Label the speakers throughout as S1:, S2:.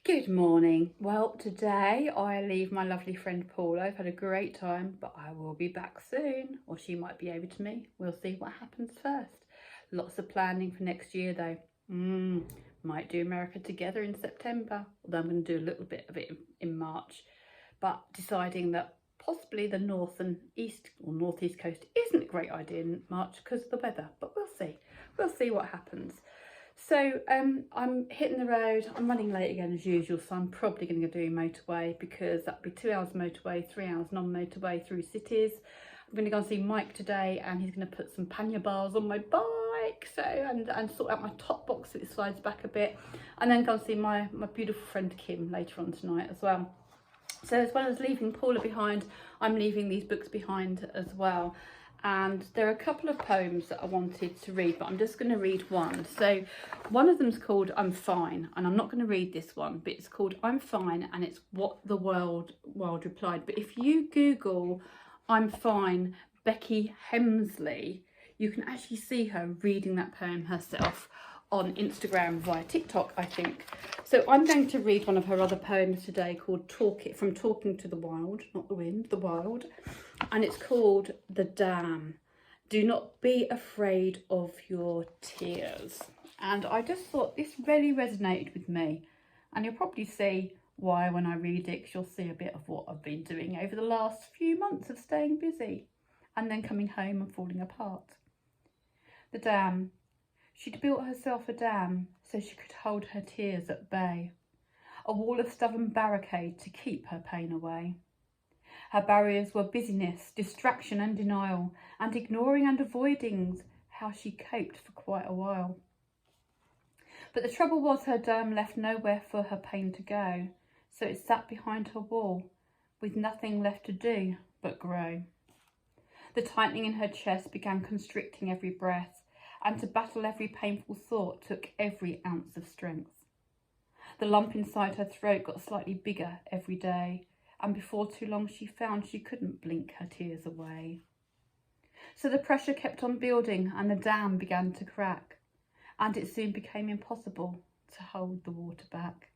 S1: Good morning. Well, today I leave my lovely friend Paula. I've had a great time, but I will be back soon, or she might be over to me. We'll see what happens first. Lots of planning for next year though. Might do America together in September, although I'm going to do a little bit of it in March, but deciding that possibly the north and east or northeast coast isn't a great idea in March because of the weather, but we'll see what happens. So I'm hitting the road. I'm running late again as usual, so I'm probably going to go do motorway because that'll be 2 hours motorway, 3 hours non-motorway through cities. I'm going to go and see Mike today, and he's going to put some pannier bars on my bike, so and sort out my top box so it slides back a bit, and then go and see my beautiful friend Kim later on tonight as well. So as well as leaving Paula behind, I'm leaving these books behind as well. And there are a couple of poems that I wanted to read, but I'm just going to read one. So one of them's called I'm Fine, and I'm not going to read this one, but it's called I'm Fine, and it's what the world replied. But if you Google I'm Fine Becky Hemsley, you can actually see her reading that poem herself on Instagram via TikTok, I think. So I'm going to read one of her other poems today called From Talking to the Wild, not the wind, the wild. And it's called The Dam. Do not be afraid of your tears. And I just thought this really resonated with me. And you'll probably see why when I read it, 'cause you'll see a bit of what I've been doing over the last few months of staying busy and then coming home and falling apart. The dam. She'd built herself a dam so she could hold her tears at bay. A wall of stubborn barricade to keep her pain away. Her barriers were busyness, distraction and denial, and ignoring and avoiding how she coped for quite a while. But the trouble was her dam left nowhere for her pain to go, so it sat behind her wall with nothing left to do but grow. The tightening in her chest began constricting every breath, and to battle every painful thought took every ounce of strength. The lump inside her throat got slightly bigger every day, and before too long she found she couldn't blink her tears away. So the pressure kept on building and the dam began to crack, and it soon became impossible to hold the water back.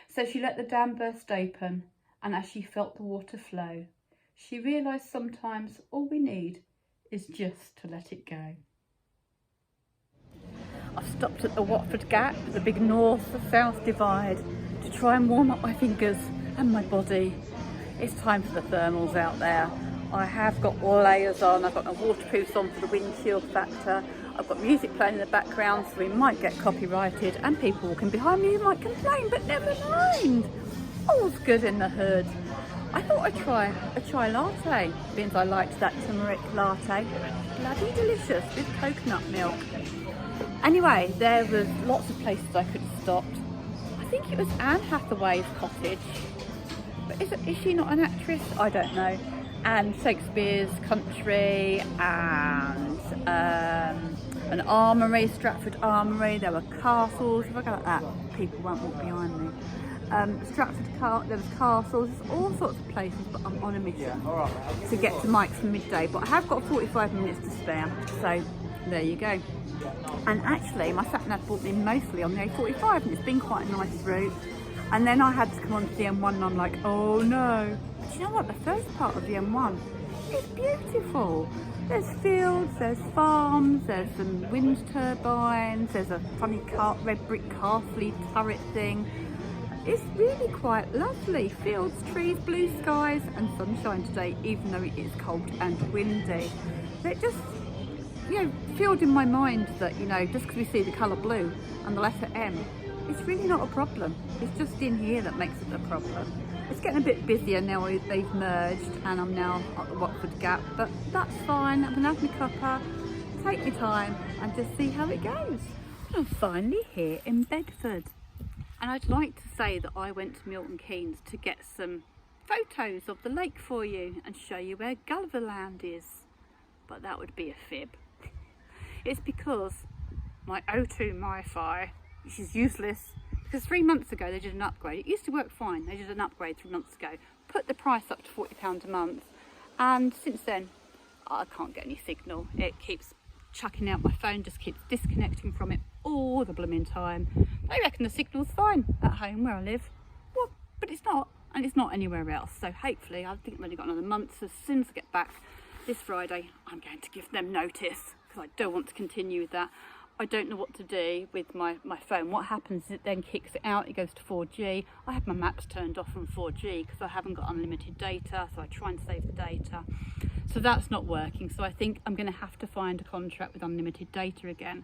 S1: So she let the dam burst open, and as she felt the water flow, she realised sometimes all we need is just to let it go. I've stopped at the Watford Gap, the big north-south divide, to try and warm up my fingers and my body. It's time for the thermals out there. I have got layers on, I've got my waterproofs on for the wind chill factor, I've got music playing in the background so we might get copyrighted, and people walking behind me who might complain, but never mind. All's good in the hood. I thought I'd try a chai latte, being I liked that turmeric latte. Bloody delicious with coconut milk. Anyway, there was lots of places I could have stopped. I think it was Anne Hathaway's cottage. But is she not an actress? I don't know. And Shakespeare's country, and an armoury, Stratford Armoury. There were castles. If I go like that, people won't walk behind me. There was castles, there's all sorts of places, but I'm on a mission to get to Mike's for midday. But I have got 45 minutes to spare, so there you go. And actually my sat nav brought me mostly on the A45, and it's been quite a nice route. And then I had to come onto the M1 and I'm like, oh no. But you know what, the first part of the M1 is beautiful. There's fields, there's farms, there's some wind turbines, there's a funny red brick castle turret thing. It's really quite lovely. Fields, trees, blue skies and sunshine today, even though it is cold and windy. So it just, filled in my mind that, just because we see the colour blue and the letter M, it's really not a problem. It's just in here that makes it a problem. It's getting a bit busier now they've merged, and I'm now at the Watford Gap, but that's fine. I'm gonna have my cuppa, take my time and just see how it goes. I'm finally here in Bedford. And I'd like to say that I went to Milton Keynes to get some photos of the lake for you and show you where Gulliverland is, but that would be a fib. It's because my O2 MiFi, which is useless, because 3 months ago they did an upgrade. It used to work fine. They did an upgrade 3 months ago, put the price up to £40 a month, and since then I can't get any signal. It keeps chucking out, my phone just keeps disconnecting from it all the blooming time. They reckon the signal's fine at home where I live. Well, but it's not, and it's not anywhere else. So hopefully, I think I've only got another month. So as soon as I get back this Friday, I'm going to give them notice, because I don't want to continue with that. I don't know what to do with my phone. What happens is it then kicks it out, it goes to 4G. I have my maps turned off from 4G because I haven't got unlimited data, so I try and save the data. So that's not working, so I think I'm going to have to find a contract with unlimited data again.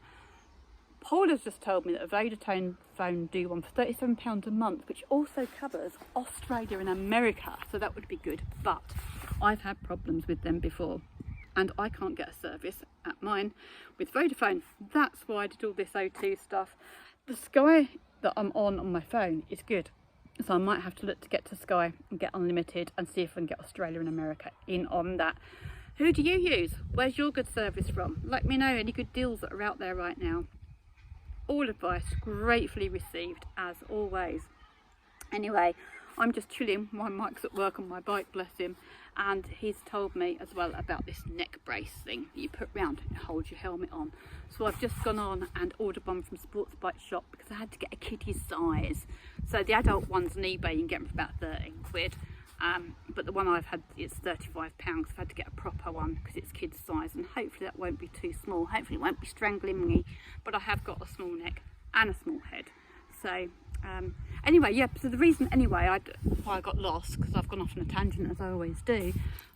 S1: Paul has just told me that a Vodafone phone do one for £37 a month, which also covers Australia and America, so that would be good. But I've had problems with them before, and I can't get a service at mine with Vodafone. That's why I did all this O2 stuff. The Sky that I'm on my phone is good, so I might have to look to get to Sky and get unlimited and see if I can get Australia and America in on that. Who do you use? Where's your good service from? Let me know any good deals that are out there right now. All advice gratefully received, as always. Anyway, I'm just chilling while Mike's at work on my bike, bless him, and he's told me as well about this neck brace thing that you put round and hold your helmet on. So I've just gone on and ordered one from Sports Bike Shop because I had to get a kiddie's size. So the adult ones on eBay you can get them for about 13 quid. But the one I've had is £35. I've had to get a proper one because it's kids size, and hopefully that won't be too small. Hopefully it won't be strangling me, but I have got a small neck and a small head. So anyway, yeah, so the reason anyway why I got lost, because I've gone off on a tangent as I always do,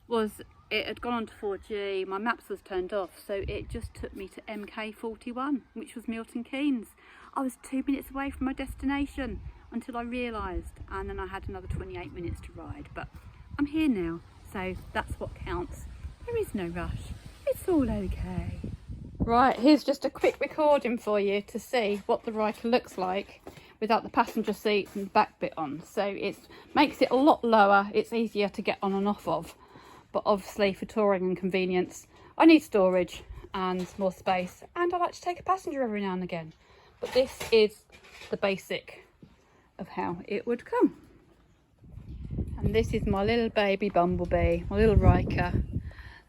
S1: was it had gone on to 4G, my maps was turned off, so it just took me to MK41, which was Milton Keynes. I was 2 minutes away from my destination until I realised, and then I had another 28 minutes to ride, but I'm here now, so that's what counts. There is no rush, it's all okay. Right, here's just a quick recording for you to see what the Ryker looks like without the passenger seat and the back bit on. So it makes it a lot lower, it's easier to get on and off of, but obviously for touring and convenience I need storage and more space, and I like to take a passenger every now and again. But this is the basic of how it would come. And this is my little baby Bumblebee, my little Ryker,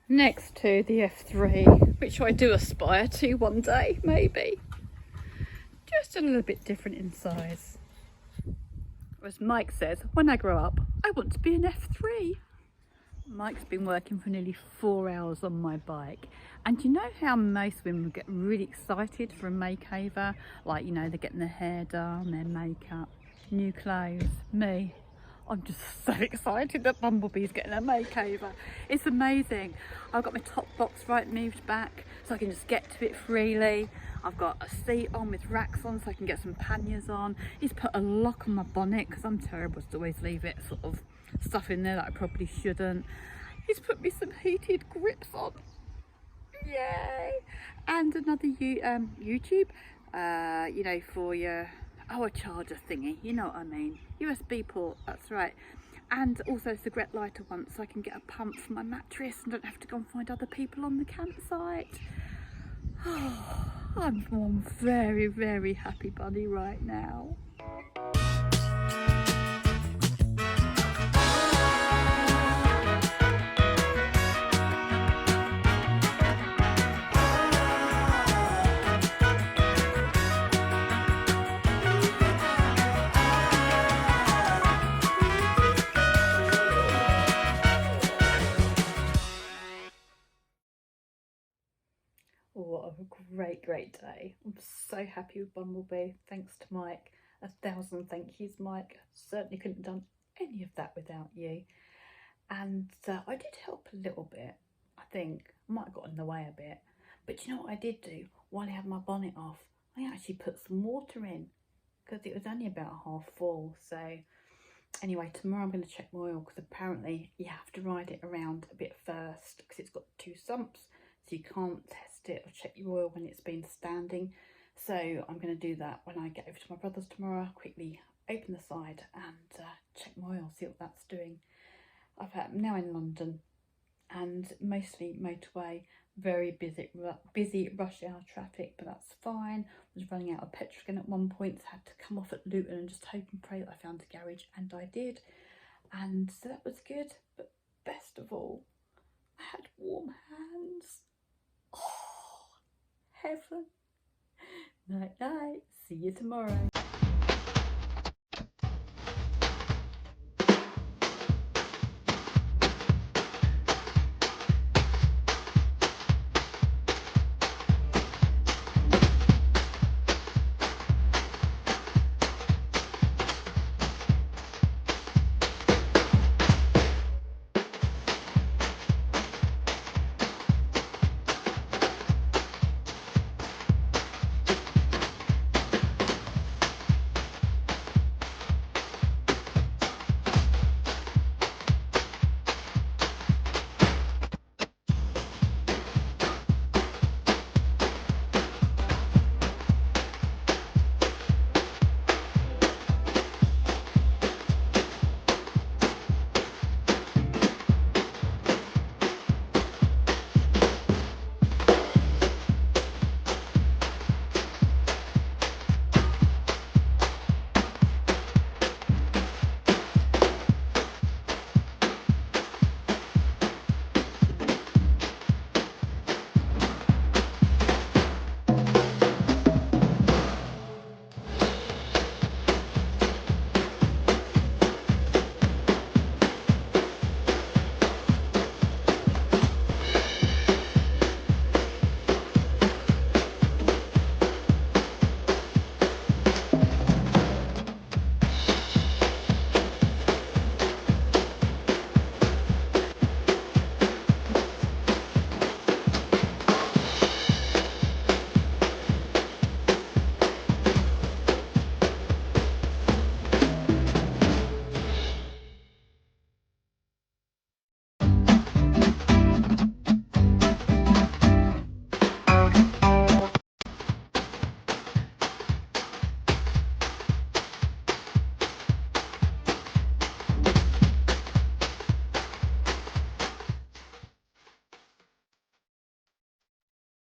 S1: next to the F3, which I do aspire to one day, maybe. Just a little bit different in size. As Mike says, when I grow up, I want to be an F3. Mike's been working for nearly 4 hours on my bike, and you know how most women get really excited for a makeover, like, you know, they're getting their hair done, their makeup, new clothes. Me, I'm just so excited that Bumblebee's getting a makeover. It's amazing. I've got my top box moved back so I can just get to it freely. I've got a seat on with racks on so I can get some panniers on. He's put a lock on my bonnet because I'm terrible to always leave it sort of stuff in there that I probably shouldn't. He's put me some heated grips on. Yay! And another YouTube, you know, for your a charger thingy, you know what I mean, USB port, that's right. And also a cigarette lighter one so I can get a pump for my mattress and don't have to go and find other people on the campsite. I'm one very, very happy bunny right now. What a great day. I'm so happy with Bumblebee. Thanks to Mike. 1,000 thank yous, Mike. Certainly couldn't have done any of that without you. And I did help a little bit. I think I might have got in the way a bit. But you know what I did do? While I had my bonnet off, I actually put some water in because it was only about half full. So anyway, tomorrow I'm going to check my oil because apparently you have to ride it around a bit first because it's got 2 sumps. So you can't test it or check your oil when it's been standing. So I'm going to do that when I get over to my brother's tomorrow. Quickly open the side and check my oil, see what that's doing. I'm now in London and mostly motorway, very busy rush hour traffic, but that's fine. I was running out of petrol again at one point, so I had to come off at Luton and just hope and pray that I found a garage, and I did. And so that was good, but best of all, I had warm hands. Oh, heaven. Night, night. See you tomorrow.